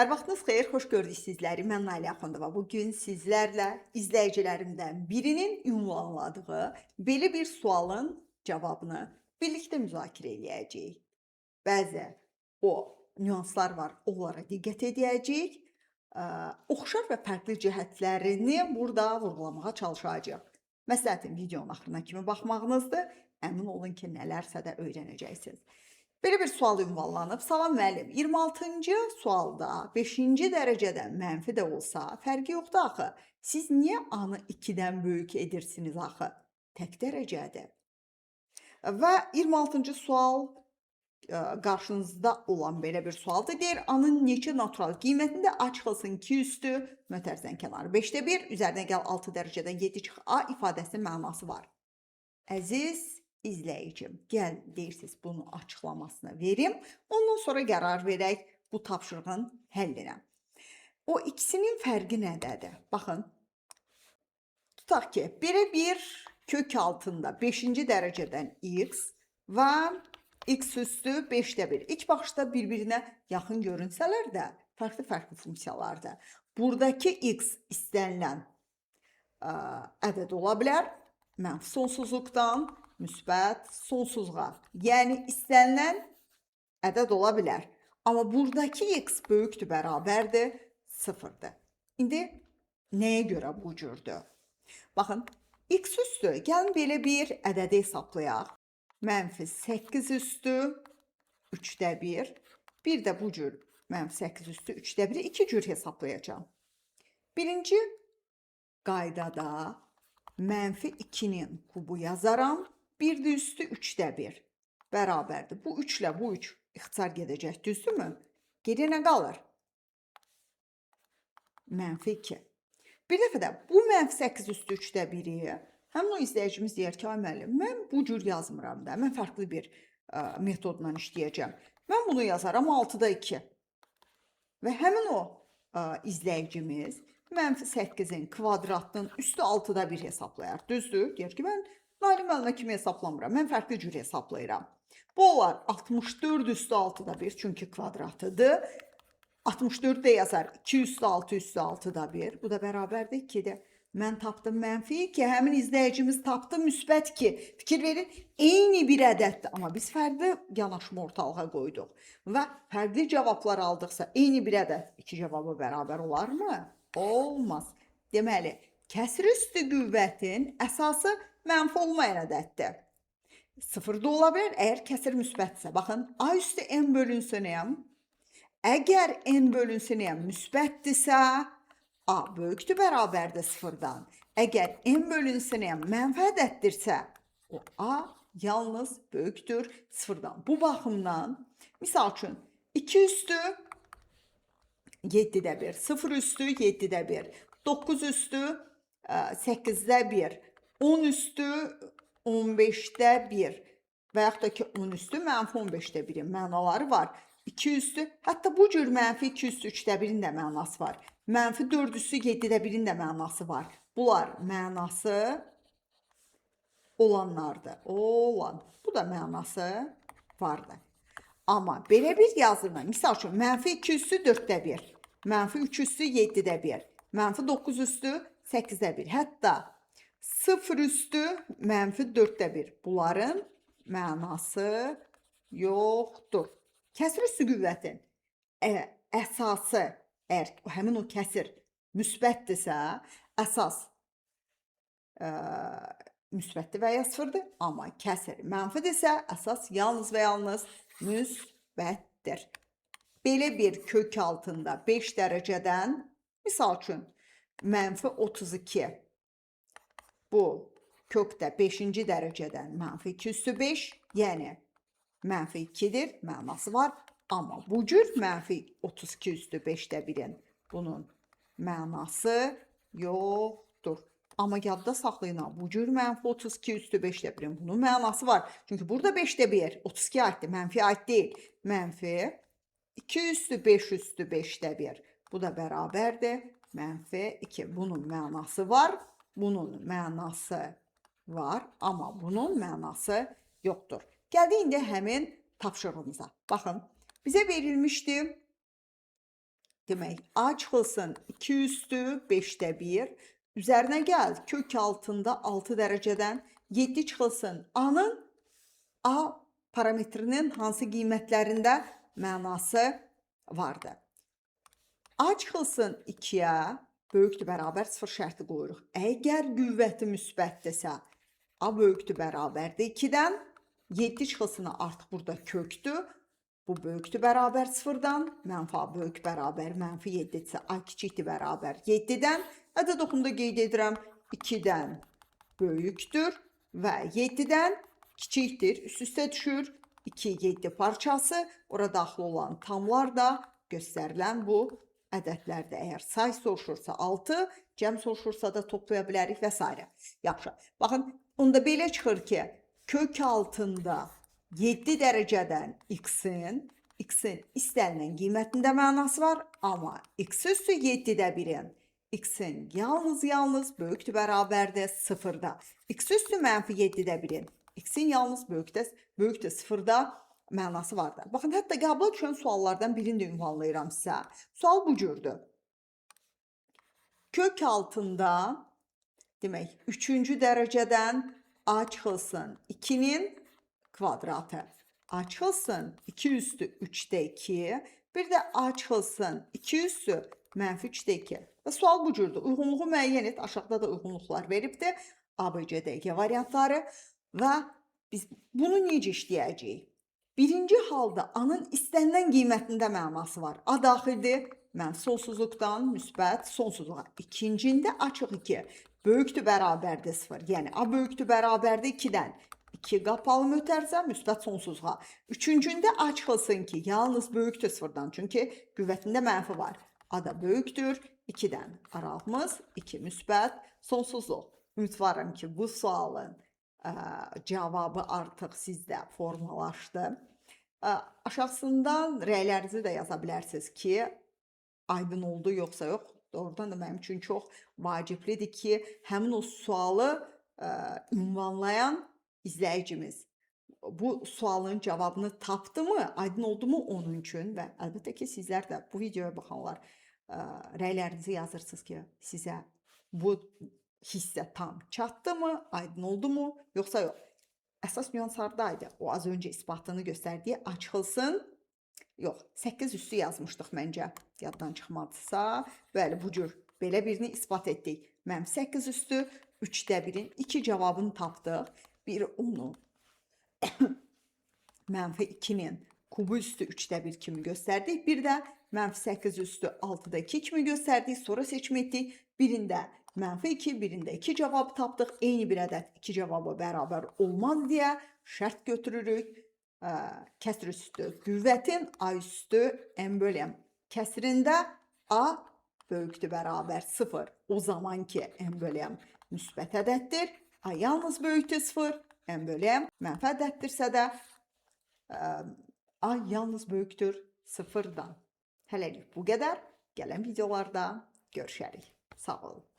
Hər vaxtınız xeyir, xoş gördük sizləri. Mən Nailə Axundova. Bugün sizlərlə izləyicilərimdən birinin ünvanladığı belə bir sualın cavabını birlikdə müzakirə edəcəyik. Bəzi o nüanslar var, onlara diqqət edəcəyik. Oxşar və fərqli cəhətlərini burada vurğulamağa çalışacağıq. Məsləhətim videonun axırına kimi baxmağınızdır. Əmin olun ki, nələrsə də öyrənəcəksiniz. Belə bir sual ünvanlanıb. Salam müəllim, 26-cı sualda 5-ci dərəcədən mənfi də olsa, fərqi yoxdur axı. Siz niyə A-nı 2-dən böyük edirsiniz axı? Tək dərəcədir. Və 26-cı sual qarşınızda olan belə bir sualdır. Deyir, A-nın neçə natural qiymətində A çıxılsın 2 üstü, mötərizənin kənarı 5-də 1, üzərinə gəl 6 dərəcədən 7 çıx A ifadəsinin mənası var. Əziz izləyicim, gəl deyirsiniz bunu açıqlamasını verim. Ondan sonra qərar verək bu tapşırığın həllinə. O ikisinin fərqi nədədir? Baxın, tutaq ki, belə bir kök altında 5-ci dərəcədən x və x üstü 5-də 1. İlk baxışda bir-birinə yaxın görünsələr də, fərqli funksiyalardır. Buradakı x istənilən ədəd ola bilər. Mənfi sonsuzluqdan müsbət sonsuzluğa. Yəni, istənilən ədəd ola bilər. Amma buradakı x böyükdür, bərabərdir, sıfırdır. İndi nəyə görə bu cürdür? Baxın, x üstü, gəlin belə bir ədədi hesablayaq. Mənfi 8 üstü 3-də 1. Bir də bu cür mənfi 8 üstü 3-də 1-i 2 cür hesablayacağım. Birinci qaydada mənfi 2-nin kubu yazaram. Bir də üstü 3-də 1. Bərabərdir. Bu 3 ilə bu 3 ixtisar gedəcək, düzdürmü? Geriyə nə qalır? Mənfi 2. Bir dəfə də bu mənfi 8 üstü 3-də 1-i həmin o izləyicimiz deyər ki, ay müəllim, mən bu cür yazmıram da, mən fərqli bir metodla işləyəcəm. Mən bunu yazaram 6-da 2. Və həmin o izləyicimiz mənfi 8-in kvadratının üstü 6-da 1 hesablayar. Düzdür? Deyir ki, mən Nailə müəllimə kimi hesablamıram. Mən fərqli cür hesablayıram. Bu olar 64 üstü 6-da 1, çünki kvadratıdır. 64 də yazar 2 üstü 6 üstü 6-da 1. Bu da bərabərdir 2-də. Mən tapdım mənfi 2, həmin izləyicimiz tapdı müsbət 2. Fikir verin, eyni bir ədəddir. Amma biz fərqli yanaşma ortalığa qoyduq. Və fərqli cavablar aldıqsa, eyni bir ədəd 2 cavabı bərabər olarmı? Olmaz. Deməli, kəsr üstü qüvvətin əsası mənfi olmayan ədəddir. 0 da ola bilər, əgər kəsir müsbətsə. Baxın, A üstü n bölünsün m. Əgər n bölünsün m müsbətdirsə, A böyükdür, bərabərdir 0-dan. Əgər n bölünsün m mənfi ədəddirsə, o A yalnız böyükdür 0-dan. Bu baxımdan, misal üçün, 2 üstü 7-də 1, 0 üstü 7-də 1, 9 üstü 8-də 1, 10 üstü 15-də 1 və yaxud da ki 10 üstü mənfi 15-də 1-in mənaları var. 2 üstü, hətta bu cür mənfi 2 üstü 3-də 1-in də mənası var. Mənfi 4 üstü 7-də 1-in də mənası var. Bunlar mənası olanlardır. Olan. Bu da mənası vardır. Amma belə bir yazılma, misal üçün, mənfi 2 üstü 4-də 1, mənfi 3 üstü 7-də 1, mənfi 9 üstü 8-də 1, hətta 0 üstü mənfi 4-də 1. Bunların mənası yoxdur. Kəsir üstü qüvvətin əsası, əgər həmin o kəsir müsbətdirsə, əsas müsbətdir və ya sıfırdır. Amma kəsir mənfidirsə, əsas yalnız və yalnız müsbətdir. Belə bir kök altında 5 dərəcədən, misal üçün, mənfi 32. Bu kökdə 5-ci dərəcədən mənfi 2 üstü 5, yəni mənfi 2-dir, mənası var. Amma bu cür mənfi 32 üstü 5-də 1-in bunun mənası yoxdur. Amma yadda saxlayın, bu cür mənfi 32 üstü 5-də 1-in bunun mənası var. Çünki burada 5-də 1, 32 aiddir, mənfi aid deyil. Mənfi 2 üstü 5 üstü 5-də 1. Bu da bərabərdir, mənfi 2. Bunun mənası var, bunun mənası var, amma bunun mənası yoxdur. Gəldi indi həmin tapşırığımıza. Baxın, bizə verilmişdi Demək, A çıxılsın 2 üstü 5də 1. Üzərinə gəl, kök altında 6 dərəcədən 7 çıxılsın. A-nın A parametrinin hansı qiymətlərində mənası vardır? A çıxılsın 2-yə böyükdür bərabər 0 şərti qoyuruq. Əgər qüvvəti müsbətdirsə, A böyükdür bərabərdir 2-dən. 7 çıxılsın artıq burada kökdür. Bu böyükdür bərabər 0-dan. Mənfi A böyük bərabər mənfi 7-dirsə, A kiçikdir bərabər 7-dən. Ədəd oxumda qeyd edirəm 2-dən böyükdür və 7-dən kiçikdir. Üst-üstə düşür 2, 7 parçası. Orada daxil olan tamlar da göstərilən bu ədədlərdə. Əgər say soruşursa 6, cəm soruşursa da toplaya bilərik və s. Yaxşı. Baxın, onda belə çıxır ki, kök altında 7 dərəcədən x-in istənilən qiymətində mənası var, amma x üstü 7-də 1-in x-in yalnız böyükdür bərabərdir 0-da. X üstü mənfi 7-də 1-in x-in yalnız böyükdür 0-da mənası vardır. Baxın, hətta qəbula düşən suallardan birini də ünvanlayıram sizə. Sual bu cürdür. Kök altında, demək, 3-cü dərəcədən A çıxılsın 2-nin kvadratı. A çıxılsın 2 üstü 3-də 2. Bir də A çıxılsın 2 üstü mənfi 3-də 2. Və sual bu cürdür. Uyğunluğu müəyyən et. Aşağıda da uyğunluqlar veribdir. A, B, C, D, E variantları. Və biz bunu necə işləyəcəyik? Birinci halda A-nın istənilən qiymətində mənası var. A daxildir. Mən sonsuzluqdan müsbət sonsuzluğa. İkincində açıq 2. Böyükdür bərabərdir 0. Yəni A böyükdür bərabərdir 2-dən. 2 qapalı mötərizə müsbət sonsuzluğa. Üçüncündə A çıxılsın ki, yalnız böyükdür 0-dan. Çünki qüvvətində mənfi var. A da böyükdür 2-dən. Aralığımız 2 müsbət sonsuzluq. Ümidvaram ki, bu sualın cavabı artıq sizdə formalaşdı. Aşağısından rəylərinizi də yaza bilərsiniz ki, aydın oldu yoxsa yox. Doğrudan da mənim üçün çox vaciblidir ki, həmin o sualı ünvanlayan izləyicimiz bu sualın cavabını tapdı mı, aydın oldu mu onun üçün və əlbəttə ki, sizlər də bu videoya baxanlar rəylərinizi yazırsınız ki, sizə bu hissə tam çatdı mı, aydın oldu mu, yoxsa yox. Əsas nüans hardaydı? O az öncə isbatını göstərdiyi A çıxılsın. Yox, 8 üstü yazmışdıq məncə, yaddan çıxmadısa. Bəli, bu cür belə birini isbat etdik. Mənim 8 üstü 3-də 1-in 2 cavabını tapdıq. Bir onu mənfi 2-nin kubu üstü 3-də 1 kimi göstərdik. Bir də mənfi 8 üstü 6-da 2 kimi göstərdik. Sonra seçim etdik. Birində mənfi 2, birində 2 cavabı tapdıq. Eyni bir ədəd 2 cavabı bərabər olmaz deyə şərt götürürük. Kəsr üstü qüvvətin A üstü M böləm kəsrində A böyükdür bərabər 0. O zaman ki, M böləm müsbət ədəddir. A yalnız böyükdür 0. M böləm mənfi ədəddirsə də A yalnız böyükdür 0-dan. Hələlik bu qədər. Gələn videolarda görüşərik. Sağ olun.